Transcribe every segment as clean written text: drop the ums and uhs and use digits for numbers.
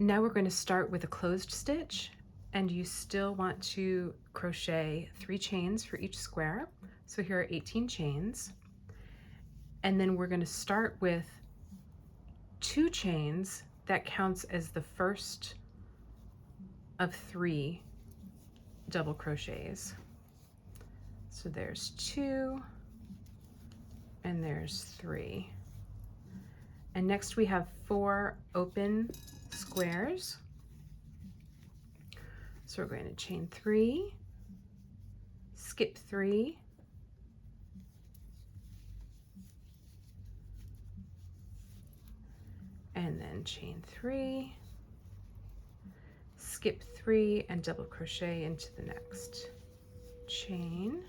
Now we're going to start with a closed stitch, and you still want to crochet 3 chains for each square. So here are 18 chains. And then we're going to start with 2 chains. That counts as the first of 3 double crochets. So there's 2 and there's 3. And next we have 4 open squares. So we're going to chain 3, skip 3, and then chain 3, skip 3, and double crochet into the next chain.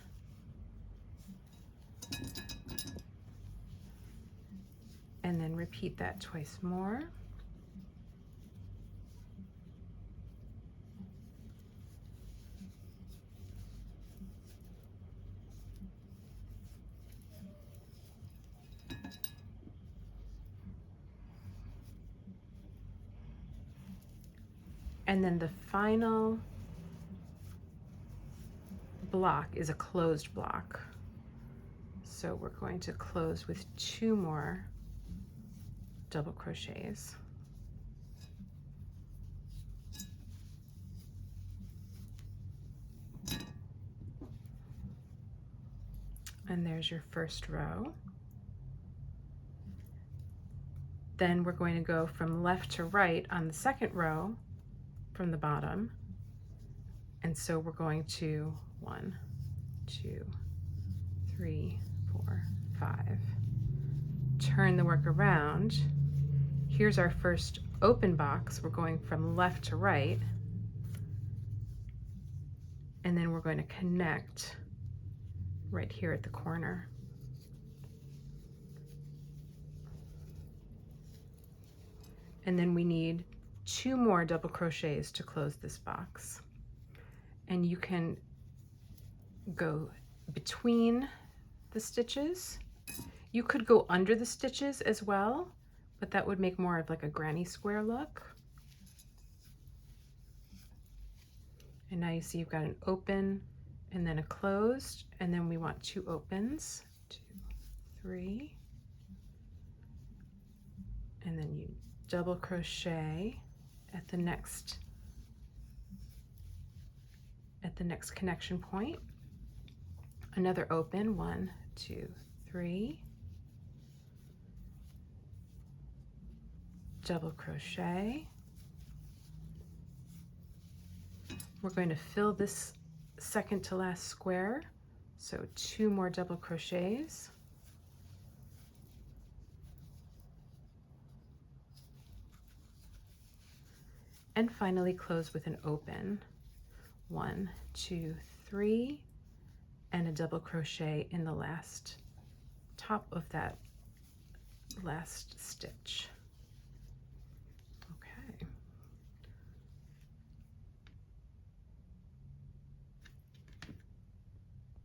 And then repeat that twice more. And then the final block is a closed block. So we're going to close with 2 more double crochets. And there's your first row. Then we're going to go from left to right on the second row from the bottom. And so we're going to 1, 2, 3, 4, 5. Turn the work around. Here's our first open box. We're going from left to right. And then we're going to connect right here at the corner. And then we need 2 more double crochets to close this box. And you can go between the stitches. You could go under the stitches as well, but that would make more of like a granny square look. And now you see you've got an open and then a closed, and then we want 2 opens, 2, 3, and then you double crochet at the next connection point. Another open, 1, 2, 3, double crochet. We're going to fill this second to last square, so 2 more double crochets. And finally close with an open. 1, 2, 3, and a double crochet in the last top of that last stitch.